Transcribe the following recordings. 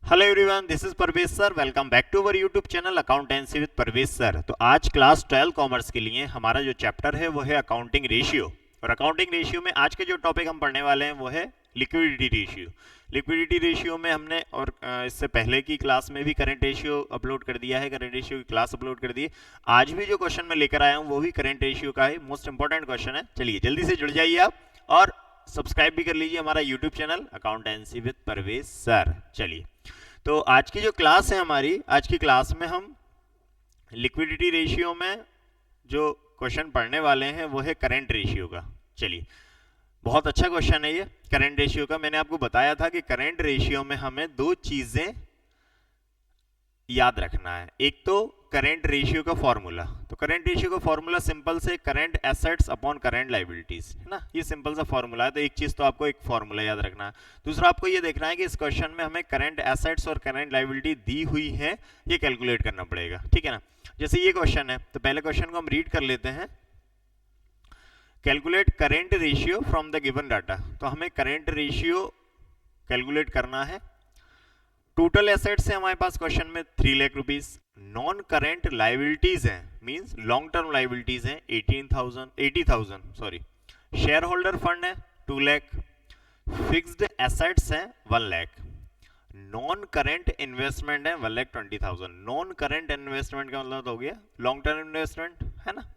Hello everyone, this is Parvez sir. Welcome back to our YouTube channel accountancy with Parvez sir. तो आज class 12 commerce के लिए हमारा जो चैप्टर है वो है अकाउंटिंग रेशियो। और अकाउंटिंग रेशियो में आज के जो टॉपिक हम पढ़ने वाले हैं वो है लिक्विडिटी रेशियो। लिक्विडिटी रेशियो में हमने और इससे पहले की क्लास में भी करंट रेशियो अपलोड कर दिया है, करंट रेशियो की क्लास अपलोड कर दी है। आज भी जो क्वेश्चन मैं लेकर आया हूँ वो भी करंट रेशियो का है, मोस्ट इंपॉर्टेंट क्वेश्चन है। चलिए जल्दी से जुड़ जाइए आप और सब्सक्राइब भी कर लीजिए हमारा YouTube channel accountancy with Parvez sir. चलिए, तो आज की जो क्लास है हमारी, आज की क्लास में हम लिक्विडिटी रेशियो में जो क्वेश्चन पढ़ने वाले हैं वो है करंट रेशियो का। चलिए, बहुत अच्छा क्वेश्चन है ये करंट रेशियो का। मैंने आपको बताया था कि करंट रेशियो में हमें दो चीजें याद रखना है। एक तो करंट रेशियो का फॉर्मूला, तो करंट रेशियो का फॉर्मूला सिंपल से current assets upon current liabilities है ना, ये सिंपल सा फॉर्मूला है। तो एक चीज तो आपको एक फॉर्मूला याद रखना है। दूसरा आपको ये देखना है कि इस क्वेश्चन में हमें करंट एसेट्स और करंट लाइबिलिटी दी हुई है, ये कैलकुलेट करना पड़ेगा, ठीक है ना। जैसे ये क्वेश्चन है तो पहले क्वेश्चन को हम रीड कर लेते हैं। Calculate current ratio from the given data. तो हमें करेंट रेशियो कैलकुलेट करना है। टोटल एसेट्स है हमारे पास क्वेश्चन में 3 lakh rupees. Non current liabilities हैं, मींस लॉन्ग टर्म लाइबिलिटीज हैं 80,000 सॉरी। शेयर होल्डर फंड है 2 लाख। फिक्स्ड एसेट्स हैं 1 लाख। नॉन करेंट इन्वेस्टमेंट है 1,20,000। नॉन करेंट इन्वेस्टमेंट का मतलब हो गया लॉन्ग टर्म इन्वेस्टमेंट, है ना।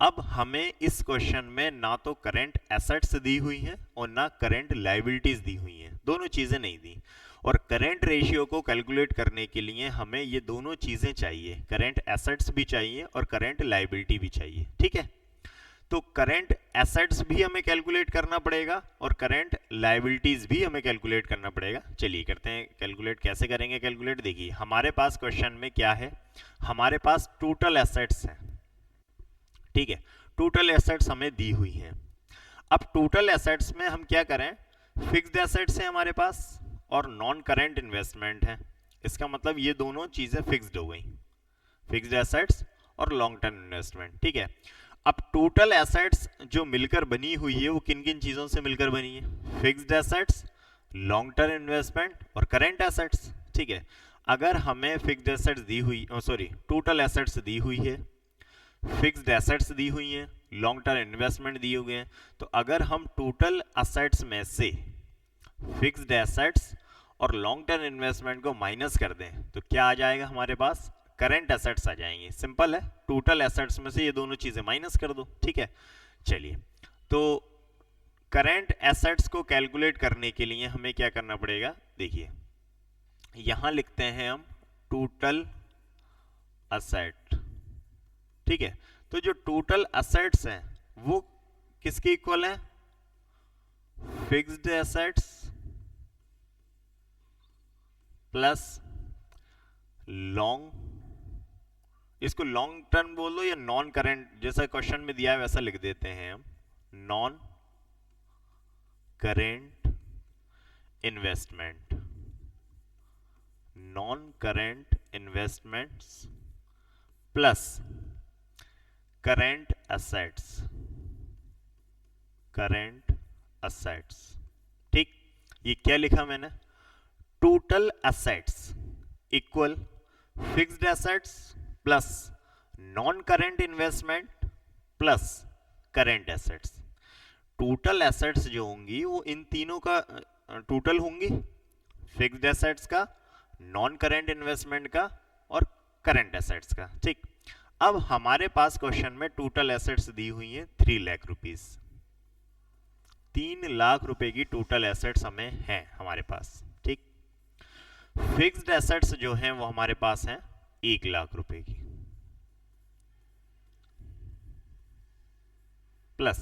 अब हमें इस क्वेश्चन में ना तो करंट एसेट्स दी हुई हैं और ना करंट लाइबिलिटीज दी हुई हैं, दोनों चीजें नहीं दी। और करंट रेशियो को कैलकुलेट करने के लिए हमें ये दोनों चीजें चाहिए, करंट एसेट्स भी चाहिए और करंट लाइबिलिटी भी चाहिए, ठीक है। तो करंट एसेट्स भी हमें कैलकुलेट करना पड़ेगा और करंट लाइबिलिटीज भी हमें कैलकुलेट करना पड़ेगा। चलिए करते हैं कैलकुलेट। कैसे करेंगे कैलकुलेट? देखिए हमारे पास क्वेश्चन में क्या है, हमारे पास टोटल एसेट्स हैं, ठीक है। टोटल एसेट्स हमें दी हुई हैं। अब टोटल एसेट्स में हम क्या करें, फिक्स्ड एसेट्स हैं हमारे पास और नॉन करेंट इन्वेस्टमेंट है। इसका मतलब ये दोनों चीजें फिक्स्ड हो गई, फिक्स्ड एसेट्स और लॉन्ग टर्म इन्वेस्टमेंट, ठीक है। अब टोटल एसेट्स जो मिलकर बनी हुई है वो किन किन चीजों से मिलकर बनी है? Fixed assets, long term investment और करेंट एसेट्स, ठीक है। अगर हमें फिक्स्ड एसेट्स दी हुई, सॉरी टोटल एसेट्स दी हुई है, फिक्स्ड एसेट्स दी हुई हैं, लॉन्ग टर्म इन्वेस्टमेंट दिए हुए हैं, तो अगर हम टोटल एसेट्स में से फिक्स्ड एसेट्स और लॉन्ग टर्म इन्वेस्टमेंट को माइनस कर दें तो क्या आ जाएगा हमारे पास? करंट एसेट्स आ जाएंगे। सिंपल है, टोटल एसेट्स में से ये दोनों चीजें माइनस कर दो, ठीक है। चलिए, तो करंट एसेट्स को कैलकुलेट करने के लिए हमें क्या करना पड़ेगा? देखिए यहां लिखते हैं हम टोटल एसेट, ठीक है। तो जो टोटल एसेट्स हैं वो किसके इक्वल है? फिक्स्ड एसेट्स प्लस लॉन्ग, इसको लॉन्ग टर्म बोल दो या नॉन करेंट, जैसा क्वेश्चन में दिया है वैसा लिख देते हैं हम, non current investment, non current investments plus current assets, current assets, ठीक। ये क्या लिखा मैंने? Total assets equal fixed assets plus non current investment plus current assets. Total assets जो होंगी वो इन तीनों का टोटल होंगी, फिक्स्ड एसेट्स का, नॉन करेंट इन्वेस्टमेंट का और करेंट एसेट्स का, ठीक। अब हमारे पास क्वेश्चन में टोटल एसेट्स दी हुई हैं 3 लाख रुपीस। 3 लाख रुपए की टोटल एसेट्स हमें हैं हमारे पास, ठीक। फिक्स्ड एसेट्स जो हैं वो हमारे पास हैं 1 लाख रुपए की, प्लस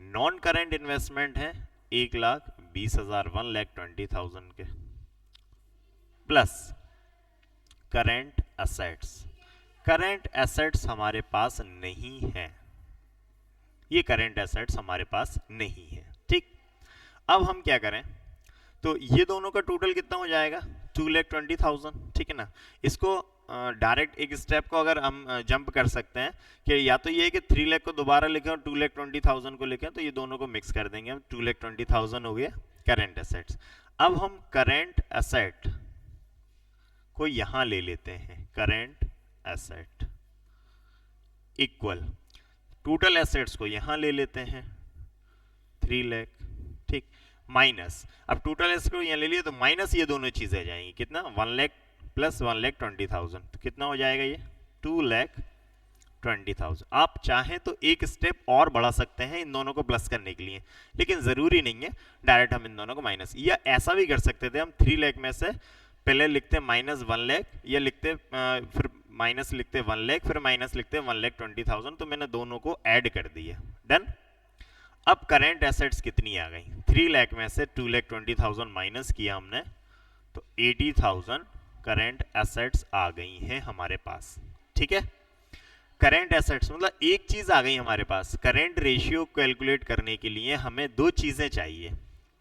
नॉन करेंट इन्वेस्टमेंट है 1,20,000, 1,20,000 के, plus current assets. Current assets हमारे पास नहीं है, ये करंट एसेट्स हमारे पास नहीं है, ठीक। अब हम क्या करें, तो ये दोनों का टोटल कितना हो जाएगा? 2,20,000, ठीक है ना। इसको डायरेक्ट एक स्टेप को अगर हम जंप कर सकते हैं कि या तो ये है कि 3 लाख को दोबारा लिखें और 2,20,000 को लिखें, तो ये दोनों को मिक्स कर देंगे हम, 2,20,000 हो गया करेंट एसेट्स। अब हम करेंट एसेट को यहां ले लेते हैं, current asset equal total assets को यहां ले लेते हैं 3 लाख, ठीक, माइनस, अब टोटल एसेट्स को यहां ले लिए तो माइनस ये दोनों चीजें जाएंगी, कितना 1 लाख प्लस 1,20,000, तो कितना हो जाएगा ये 2,20,000। आप चाहें तो एक स्टेप और बढ़ा सकते हैं इन दोनों को प्लस करने के लिए, लेकिन जरूरी नहीं है, डायरेक्ट हम इन दोनों को माइनस, या ऐसा भी कर सकते थे हम 3 लाख में से पहले लिखते माइनस 1 लाख, या लिखते फिर माइनस लिखते 1 लाख, फिर माइनस लिखते 1,20,000, तो मैंने दोनों को ऐड कर दिया, डन। अब करेंट एसेट्स कितनी आ गई, 3 लाख में से 2,20,000 माइनस किया हमने, तो 80,000 करेंट एसेट्स आ गई हैं हमारे पास, ठीक है। करेंट एसेट्स मतलब एक चीज आ गई हमारे पास। करेंट रेशियो कैलकुलेट करने के लिए हमें दो चीजें चाहिए,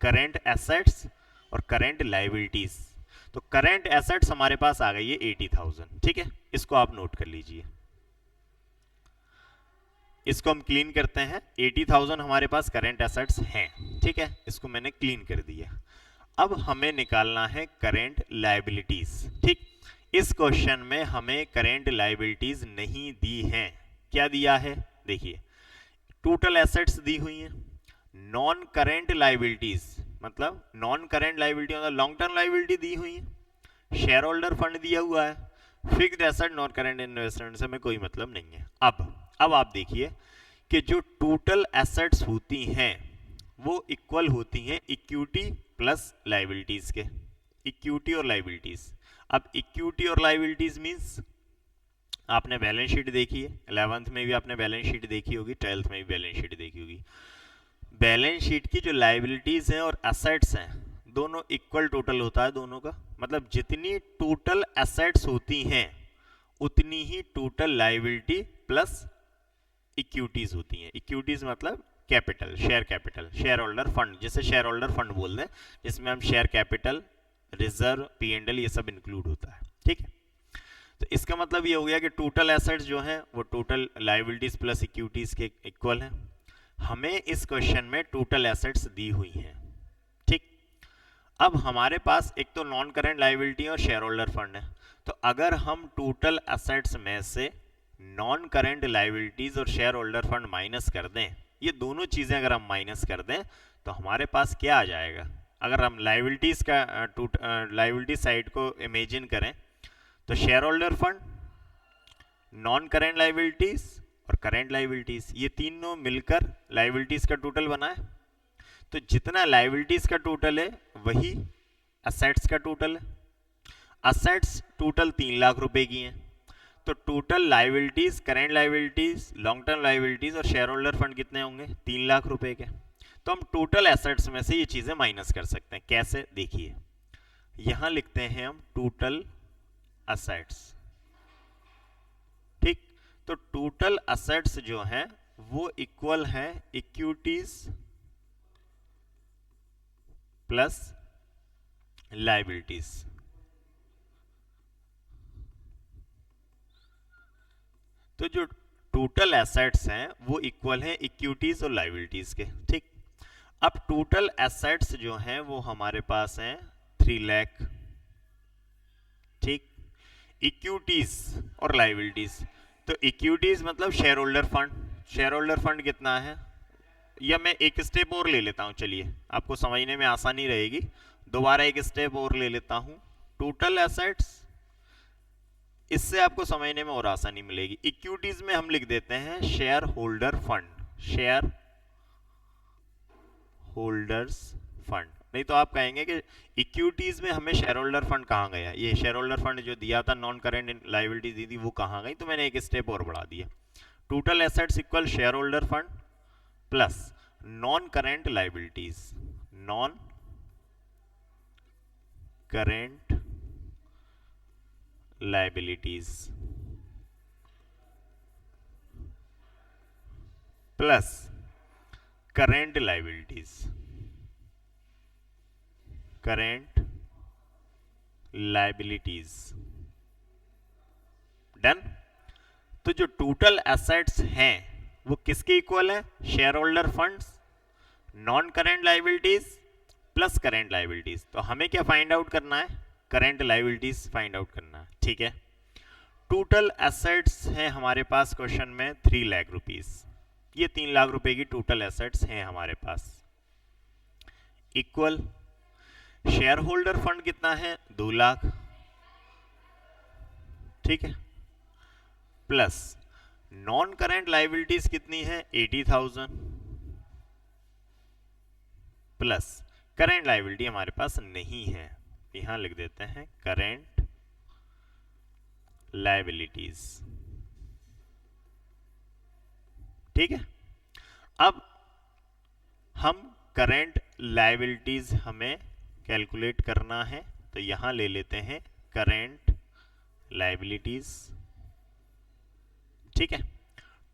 करेंट एसेट्स और करेंट लायबिलिटीज। तो करेंट एसेट्स हमारे पास आ गई है 80,000, ठीक है, इसको आप नोट कर लीजिए, इसको हम क्लीन करते हैं। 80,000 हमारे पास करेंट एसेट्स हैं, ठीक है, इसको मैंने क्लीन कर दिया। अब हमें निकालना है करेंट लायबिलिटीज, ठीक। इस क्वेश्चन में हमें करेंट लायबिलिटीज नहीं दी हैं। क्या दिया है, देखिए, टोटल एसेट्स दी हुई हैं, नॉन करेंट लायबिलिटीज मतलब नॉन करेंट लायबिलिटी मतलब लॉन्ग टर्म लायबिलिटी दी हुई है, शेयर होल्डर फंड दिया हुआ है, fixed asset non current investment से हमें कोई मतलब नहीं है। अब आप देखिए कि जो टोटल एसेट्स होती हैं वो इक्वल होती हैं इक्विटी प्लस लायबिलिटीज के, इक्विटी और लायबिलिटीज। अब इक्विटी और लायबिलिटीज मींस आपने बैलेंस शीट देखी है, 11th में भी आपने बैलेंस शीट देखी होगी, 12th में भी बैलेंस शीट देखी होगी। बैलेंस शीट की जो लायबिलिटीज हैं और एसेट्स हैं दोनों इक्वल टोटल होता है दोनों का, मतलब जितनी टोटल एसेट्स होती हैं उतनी ही टोटल लायबिलिटी प्लस इक्विटीज होती हैं। इक्विटीज मतलब capital, share capital, share holder fund, जिसे शेयर होल्डर फंड बोल दें, जिसमें हम शेयर कैपिटल, रिजर्व, P&L ये सब इंक्लूड होता है, ठीक है। तो इसका मतलब ये हो गया कि टोटल एसेट्स जो हैं वो टोटल लायबिलिटीज प्लस इक्विटीज के इक्वल हैं। हमें इस क्वेश्चन में टोटल एसेट्स दी हुई हैं, ठीक। अब हमारे पास एक तो नॉन करेंट लायबिलिटी और शेयर होल्डर फंड है, तो अगर हम टोटल एसेट्स में से नॉन करेंट लायबिलिटीज और शेयर होल्डर फंड माइनस कर दें, ये दोनों चीजें अगर हम माइनस कर दें तो हमारे पास क्या आ जाएगा। अगर हम लायबिलिटीज का लायबिलिटी साइड को इमेजिन करें तो share holder fund, non current liabilities और करेंट लायबिलिटीज, ये तीनों मिलकर लायबिलिटीज का टोटल बना है। तो जितना लायबिलिटीज का टोटल है वही असेट्स का टोटल है। असेट्स टोटल 3 लाख रुपए की हैं, तो total liabilities, current liabilities, long term liabilities और शेयर होल्डर फंड कितने होंगे, 3 लाख रुपए के। तो हम टोटल एसेट्स में से ये चीजें माइनस कर सकते हैं, कैसे, देखिए, यहां लिखते हैं हम टोटल असेट्स, ठीक। तो टोटल असेट्स जो हैं वो इक्वल है इक्विटीज प्लस लायबिलिटीज। तो जो टोटल एसेट्स हैं वो इक्वल है इक्विटीज और लायबिलिटीज के, ठीक। अब टोटल एसेट्स जो हैं वो हमारे पास हैं 3 लाख, ठीक। इक्विटीज और लायबिलिटीज, तो इक्विटीज मतलब share holder fund, share holder fund कितना है, या मैं एक स्टेप और ले लेता हूं, चलिए आपको समझने में आसानी रहेगी, दोबारा एक स्टेप और ले लेता हूं, टोटल एसेट्स, इससे आपको समझने में और आसानी मिलेगी। इक्विटीज में हम लिख देते हैं share holder fund, share holders fund, नहीं तो आप कहेंगे कि इक्विटीज में हमें शेयर होल्डर फंड कहाँ गया, ये शेयर होल्डर फंड जो दिया था, नॉन करेंट लायबिलिटी दी थी, वो कहाँ गई। तो मैंने एक स्टेप और बढ़ा दिया, total assets equal share holder fund plus non current liabilities, non current liabilities plus current liabilities, current liabilities, done. तो जो टोटल एसेट्स हैं वो किसके इक्वल है? Share holder funds, non current liabilities plus current liabilities. तो हमें क्या find out करना है? करेंट लाइबिलिटीज फाइंड आउट करना है, ठीक है। टोटल एसेट्स हैं हमारे पास क्वेश्चन में 3 लाख रुपीस। ये 3 लाख रुपए की टोटल एसेट्स हैं हमारे पास। इक्वल शेयर होल्डर फंड कितना है? 2 लाख, ठीक है, प्लस नॉन करेंट लाइबिलिटीज कितनी है? 80,000, प्लस करेंट लाइबिलिटी हमारे पास नहीं है, यहां लिख देते हैं करेंट लाइबिलिटीज, ठीक है। अब हम करेंट लाइबिलिटीज हमें कैलकुलेट करना है, तो यहां ले लेते हैं करेंट लाइबिलिटीज, ठीक है।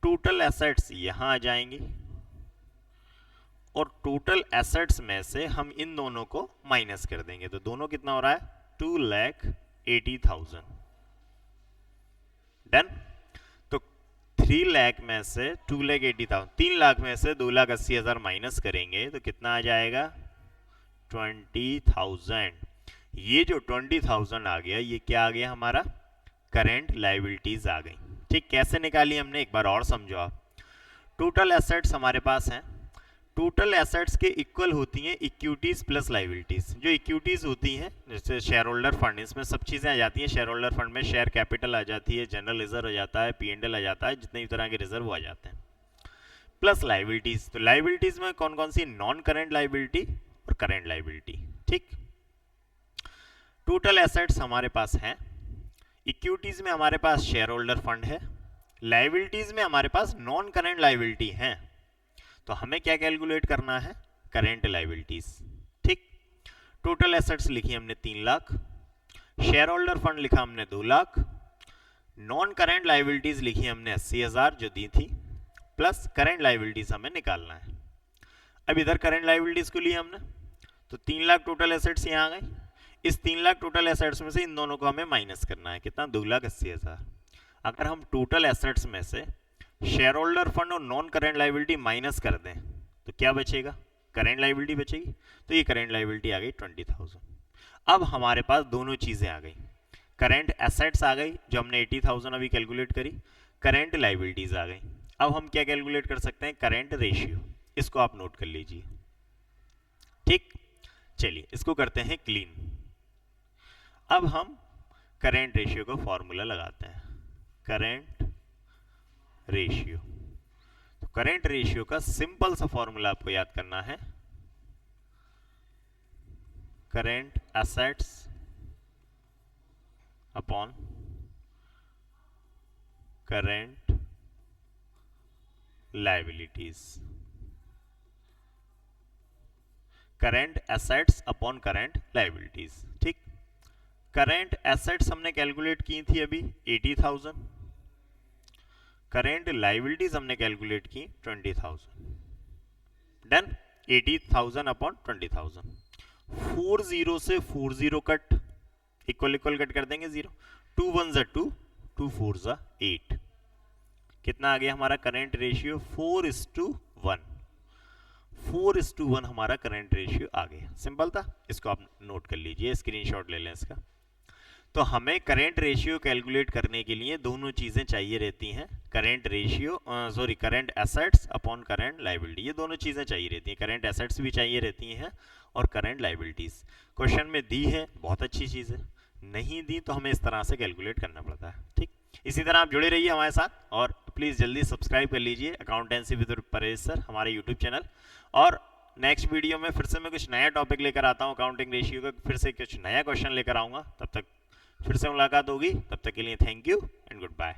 टोटल एसेट्स यहां आ जाएंगी और टोटल एसेट्स में से हम इन दोनों को माइनस कर देंगे, तो दोनों कितना हो रहा है? 2,80,000, डन। तो 3 लाख में से 2,80,000, 3 लाख में से 2,80,000 माइनस करेंगे तो कितना आ जाएगा? 20,000। ये जो 20,000 आ गया, ये क्या आ गया? हमारा करेंट लाइबिलिटीज आ गई, ठीक। कैसे निकाली हमने? एक बार और समझो आप। टोटल एसेट्स हमारे पास हैं, टोटल एसेट्स के इक्वल होती हैं इक्विटीज प्लस लाइबिलिटीज। जो इक्विटीज होती हैं जैसे शेयर होल्डर फंड, इसमें सब चीज़ें आ जाती हैं। शेयर होल्डर फंड में शेयर कैपिटल आ जाती है, जनरल रिजर्व आ जाता है, P&L आ जाता है, जितने भी तरह के रिजर्व आ जाते हैं, प्लस लाइबिलिटीज। तो लाइबिलिटीज में कौन कौन सी? नॉन करेंट लाइबिलिटी और करेंट लाइबिलिटी, ठीक। टोटल एसेट्स हमारे पास हैं, इक्विटीज में हमारे पास शेयर होल्डर फंड है, लाइबिलिटीज में हमारे पास नॉन करेंट लाइबिलिटी है। तो हमें क्या कैलकुलेट करना है? करेंट लाइबिलिटीज, ठीक। टोटल एसेट्स लिखी हमने 3 लाख, शेयर होल्डर फंड लिखा हमने 2 लाख, नॉन करेंट लाइबिलिटीज लिखी हमने 80,000 जो दी थी, प्लस करेंट लाइबिलिटीज हमें निकालना है। अब इधर करेंट लाइबिलिटीज को लिया हमने, तो 3 लाख टोटल एसेट्स यहाँ आ गए। इस 3 लाख टोटल एसेट्स में से इन दोनों को हमें माइनस करना है, कितना? 2,80,000। अगर हम टोटल एसेट्स में से शेयर होल्डर फंड और नॉन करेंट लाइबिलिटी माइनस कर दें तो क्या बचेगा? करेंट लाइबिलिटी बचेगी। तो ये करेंट लाइबिलिटी आ गई 20,000। अब हमारे पास दोनों चीजें आ गई, करेंट एसेट्स आ गई जो हमने 80,000 अभी कैलकुलेट करी, करेंट लाइबिलिटीज आ गई। अब हम क्या कैलकुलेट कर सकते हैं? Current ratio. इसको आप नोट कर लीजिए, ठीक। चलिए इसको करते हैं क्लीन। अब हम करेंट रेशियो का फॉर्मूला लगाते हैं, करेंट रेशियो। तो करेंट रेशियो का सिंपल सा फॉर्मूला आपको याद करना है, current assets upon current liabilities, current assets upon current liabilities, ठीक। करेंट एसेट्स हमने कैलकुलेट की थी अभी 80,000, करेंट लाइबिलिटीज हमने कैलकुलेट की 20,000, डन। 80,000 अपॉन 20,000, 40 से 40 कट, इक्वल इक्वल कट कर देंगे 0, 2 1 जा 2, 2 4 जा 8, कितना आ गया हमारा करेंट रेशियो? 4:1, 4:1 हमारा करंट रेशियो आ गया। सिंपल था, इसको आप नोट कर लीजिए, स्क्रीनशॉट ले लें इसका। तो हमें करंट रेशियो कैलकुलेट करने के लिए दोनों चीजें चाहिए रहती हैं, current ratio current assets upon current liability, ये दोनों चीजें चाहिए रहती हैं। करंट एसेट्स भी चाहिए रहती हैं और करंट लाइबिलिटीज क्वेश्चन में दी है, बहुत अच्छी चीज है, नहीं दी तो हमें इस तरह से कैलकुलेट करना पड़ता है, ठीक। इसी तरह आप जुड़े रहिए हमारे साथ और प्लीज जल्दी सब्सक्राइब कर लीजिए अकाउंटेंसी विद परेश सर हमारे यूट्यूब चैनल। और नेक्स्ट वीडियो में फिर से मैं कुछ नया टॉपिक लेकर आता हूँ, अकाउंटिंग रेशियो का फिर से कुछ नया क्वेश्चन लेकर आऊंगा। तब तक फिर से मुलाकात होगी, तब तक के लिए thank you and good bye.